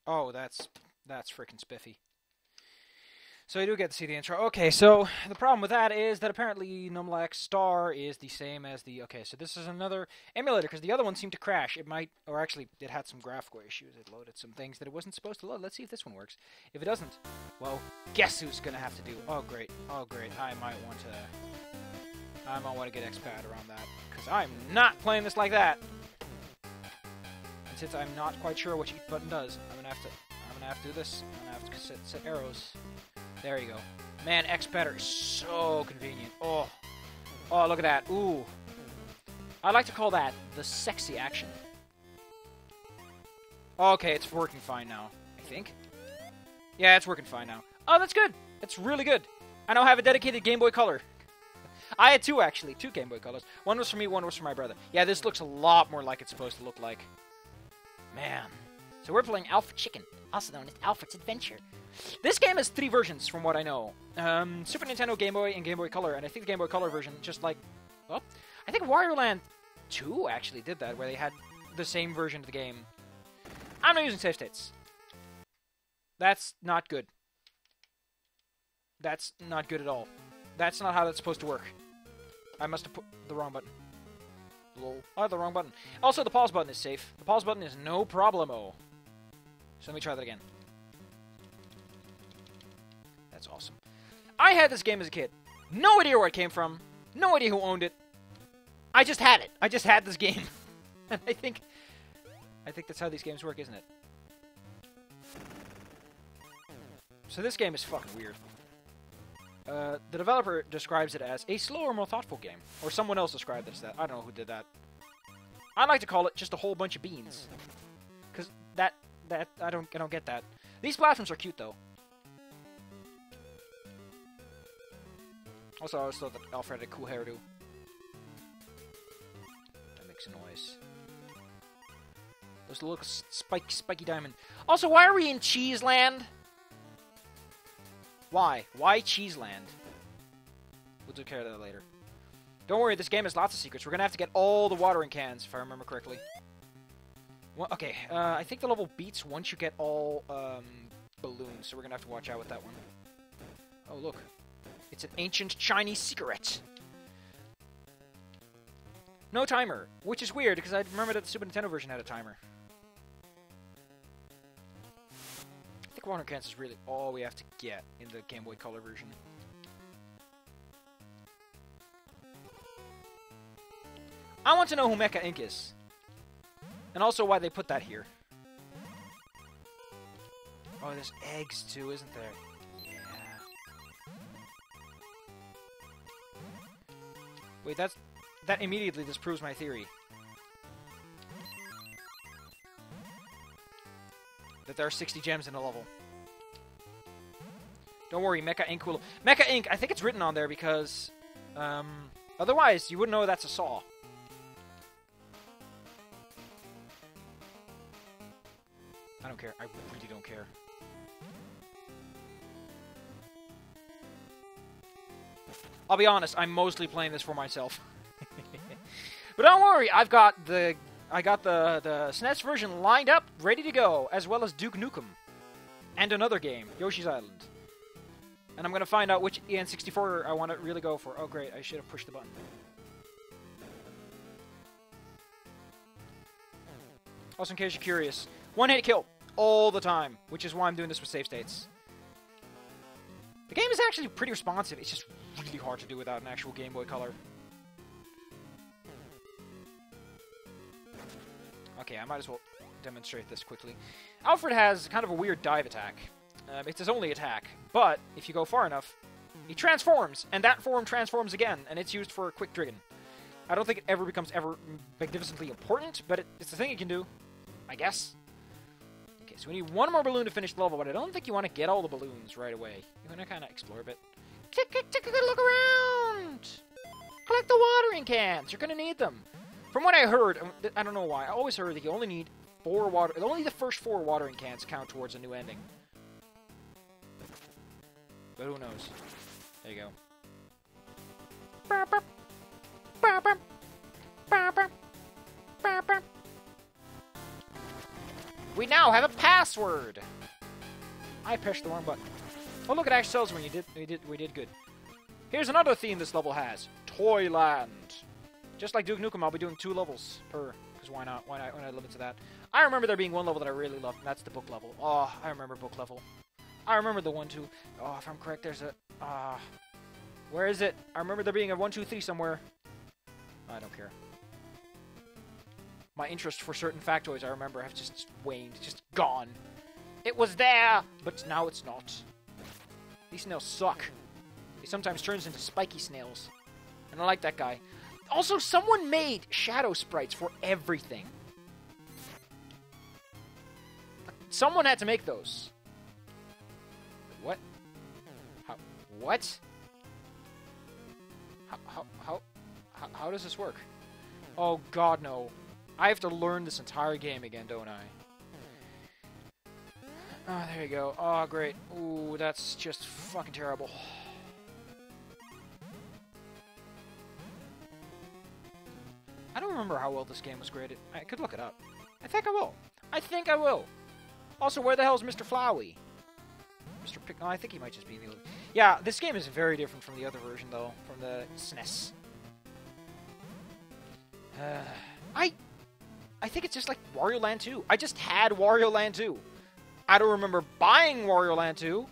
Oh, that's freaking spiffy. So you do get to see the intro. Okay, so the problem with that is that apparently Numlax Star is the same as the... Okay, so this is another emulator, because the other one seemed to crash. It might... Or actually, it had some graphical issues. It loaded some things that it wasn't supposed to load. Let's see if this one works. If it doesn't, well, guess who's going to have to do... Oh, great. Oh, great. I might want to get expat around that, because I'm not playing this like that. And since I'm not quite sure what each button does, I'm gonna have to do this. I'm gonna have to set arrows. There you go. Man, X-Patter is so convenient. Oh, look at that. Ooh. I like to call that the sexy action. Okay, it's working fine now, I think. Yeah, it's working fine now. Oh, that's good. That's really good. I now have a dedicated Game Boy Color. I had two, actually. Two Game Boy Colors. One was for me, one was for my brother. Yeah, this looks a lot more like it's supposed to look like. Man. So we're playing Alfred Chicken, also known as Alfred's Adventure. This game has 3 versions, from what I know. Super Nintendo, Game Boy, and Game Boy Color. And I think the Game Boy Color version, just like... Well, I think Wario Land 2 actually did that, where they had the same version of the game. I'm not using save states. That's not good. That's not good at all. That's not how that's supposed to work. I must have put the wrong button. Lol. I had the wrong button. Also, the pause button is safe. The pause button is no problemo. So let me try that again. That's awesome. I had this game as a kid. No idea where it came from. No idea who owned it. I just had it. I just had this game. And I think that's how these games work, isn't it? So this game is fucking weird. The developer describes it as a slower, more thoughtful game. Or someone else described it as that. I don't know who did that. I like to call it just a whole bunch of beans. Because that I don't get that. These platforms are cute, though. Also, I always thought that Alfred had a cool hairdo. That makes a noise. There's a little spiky diamond. Also, why are we in Cheese Land? Why? Why Cheese Land? We'll take care of that later. Don't worry, this game has lots of secrets. We're gonna have to get all the watering cans, if I remember correctly. Well, okay, I think the level beats once you get all balloons, so we're gonna have to watch out with that one. Oh, look. It's an ancient Chinese cigarette. No timer, which is weird, because I remember that the Super Nintendo version had a timer. I think water cans is really all we have to get in the Game Boy Color version. I want to know who Mecha Inc. is. And also why they put that here. Oh, there's eggs too, isn't there? Yeah. Wait, that immediately disproves my theory. That there are 60 gems in a level. Don't worry, Mecha Inc. will... Mecha Inc., I think it's written on there because... otherwise, you wouldn't know that's a saw. I don't care. I really don't care. I'll be honest, I'm mostly playing this for myself. But don't worry, I got the SNES version lined up, ready to go, as well as Duke Nukem. And another game, Yoshi's Island. And I'm going to find out which EN64 I want to really go for. Oh great, I should have pushed the button. Also, in case you're curious, one-hit kill all the time, which is why I'm doing this with save states. The game is actually pretty responsive. It's just really hard to do without an actual Game Boy Color. Okay, I might as well demonstrate this quickly. Alfred has kind of a weird dive attack. It's his only attack, but if you go far enough, he transforms, and that form transforms again, and it's used for quick drigging. I don't think it ever becomes magnificently important, but it's the thing it can do, I guess. Okay, so we need one more balloon to finish the level, but I don't think you want to get all the balloons right away. You want to kind of explore a bit. Take a good look around! Collect the watering cans! You're going to need them. From what I heard, I don't know why, I always heard that you only need only the first 4 watering cans count towards a new ending. But who knows? There you go. We now have a password! I pushed the wrong button. Oh, look, it actually tells when we did good. Here's another theme this level has. Toyland. Just like Duke Nukem, I'll be doing 2 levels per, because why not? Why not limit to that? I remember there being one level that I really loved, and that's the book level. Oh, I remember book level. I remember the 1, 2. Oh, if I'm correct, there's a... where is it? I remember there being a 1, 2, 3 somewhere. I don't care. My interest for certain factoids, I remember, have just waned, just gone. It was there, but now it's not. These snails suck. He sometimes turns into spiky snails. And I like that guy. Also, someone made shadow sprites for everything. Someone had to make those. What? How? What? How does this work? Oh god, no. I have to learn this entire game again, don't I? Oh, there you go. Oh, great. Ooh, that's just fucking terrible. I don't remember how well this game was graded. I could look it up. I think I will. I think I will. Also, where the hell is Mr. Flowey? Mr. Pick... No, I think he might just be the... Yeah, this game is very different from the other version, though. From the SNES. I think it's just like Wario Land 2. I just had Wario Land 2. I don't remember buying Wario Land 2,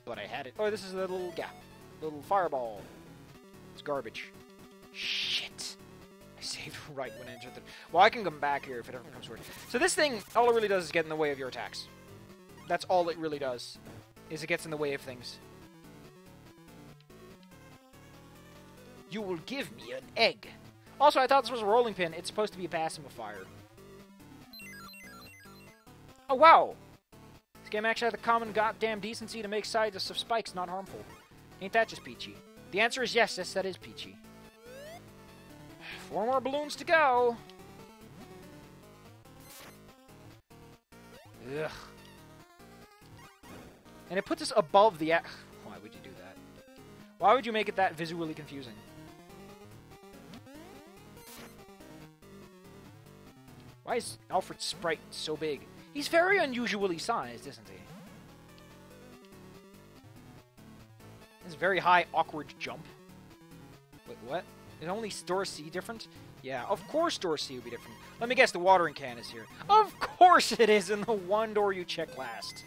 but I had it. Oh, this is a little gap. Little fireball. It's garbage. Shit. I saved right when I entered the... Well, I can come back here if it ever becomes weird. So this thing, all it really does is get in the way of your attacks. That's all it really does, is it gets in the way of things. You will give me an egg. Also, I thought this was a rolling pin. It's supposed to be a pacifier. Oh, wow. This game actually had the common goddamn decency to make sides of spikes not harmful. Ain't that just peachy? The answer is yes, that is peachy. 4 more balloons to go. Ugh. And it puts us above the... Why would you do that? Why would you make it that visually confusing? Why is Alfred's sprite so big? He's very unusually sized, isn't he? This very high, awkward jump. Wait, what? Is only door C different? Yeah, of course door C would be different. Let me guess, the watering can is here. Of course it is in the one door you check last.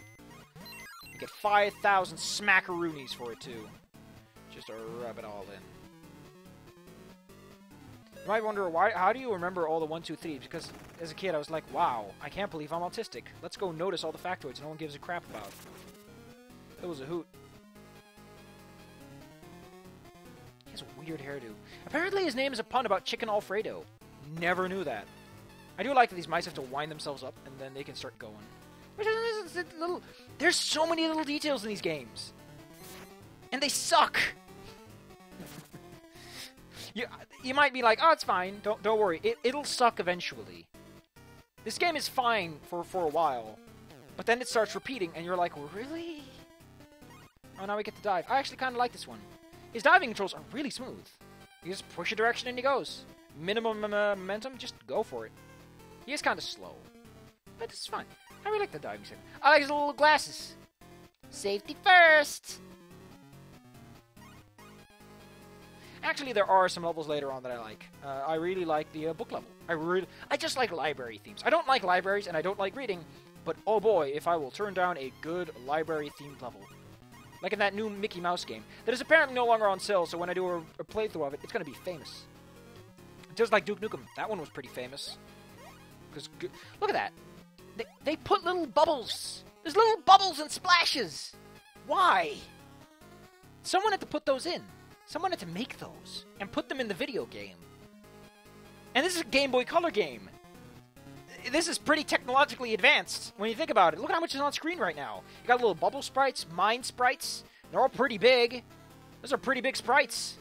You get 5,000 smackaroonies for it, too. Just to rub it all in. You might wonder, how do you remember all the 1, 2, 3? Because as a kid, I was like, wow, I can't believe I'm autistic. Let's go notice all the factoids no one gives a crap about. That was a hoot. He has a weird hairdo. Apparently his name is a pun about chicken Alfredo. Never knew that. I do like that these mice have to wind themselves up, and then they can start going. There's so many little details in these games. And they suck! You might be like, oh, it's fine. Don't worry. It'll suck eventually. This game is fine for a while, but then it starts repeating, and you're like, really? Oh, now we get to dive. I actually kind of like this one. His diving controls are really smooth. You just push a direction and he goes. Minimum momentum, just go for it. He is kind of slow, but it's fine. I really like the diving segment. I like his little glasses. Safety first! Actually, there are some levels later on that I like. I really like the book level. I just like library themes. I don't like libraries, and I don't like reading, but oh boy, if I will turn down a good library-themed level. Like in that new Mickey Mouse game, that is apparently no longer on sale, so when I do a playthrough of it, it's going to be famous. Just like Duke Nukem. That one was pretty famous. Because look at that. They put little bubbles. There's little bubbles and splashes. Why? Someone had to put those in. Someone had to make those and put them in the video game. And this is a Game Boy Color game. This is pretty technologically advanced when you think about it. Look at how much is on screen right now. You got little bubble sprites, mine sprites. They're all pretty big. Those are pretty big sprites.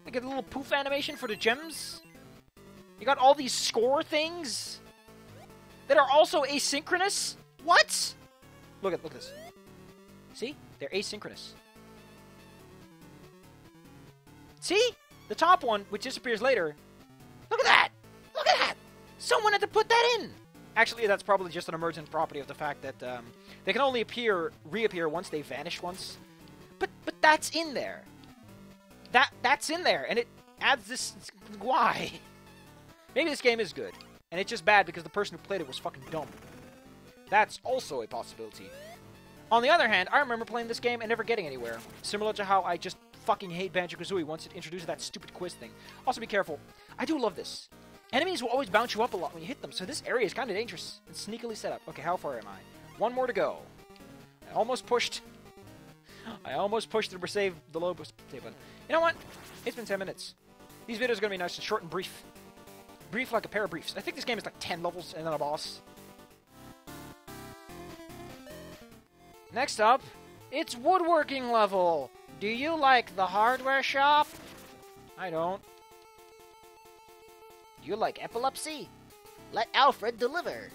You get a little poof animation for the gems. You got all these score things that are also asynchronous. What? Look at this. See? They're asynchronous. See? The top one, which disappears later. Look at that! Look at that! Someone had to put that in! Actually, that's probably just an emergent property of the fact that they can only reappear once they vanish once. But that's in there. That's in there, and it adds this... Why? Maybe this game is good, and it's just bad because the person who played it was fucking dumb. That's also a possibility. On the other hand, I remember playing this game and never getting anywhere. Similar to how I just fucking hate Banjo-Kazooie once it introduces that stupid quiz thing. Also, be careful. I do love this. Enemies will always bounce you up a lot when you hit them, so this area is kind of dangerous and sneakily set up. Okay, how far am I? One more to go. I almost pushed the save the low save button. You know what? It's been 10 minutes. These videos are going to be nice and short and brief. Brief like a pair of briefs. I think this game is like 10 levels and then a boss. Next up, it's woodworking level. Do you like the hardware shop? I don't. Do you like epilepsy? Let Alfred deliver.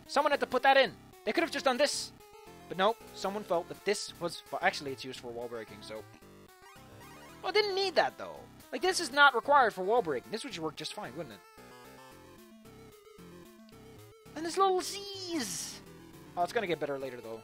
Someone had to put that in. They could have just done this. But no, someone felt that this was... Actually, it's used for wall breaking, so... Well, I didn't need that, though. Like, this is not required for wall breaking. This would work just fine, wouldn't it? And this little Z's! Oh, it's gonna get better later, though.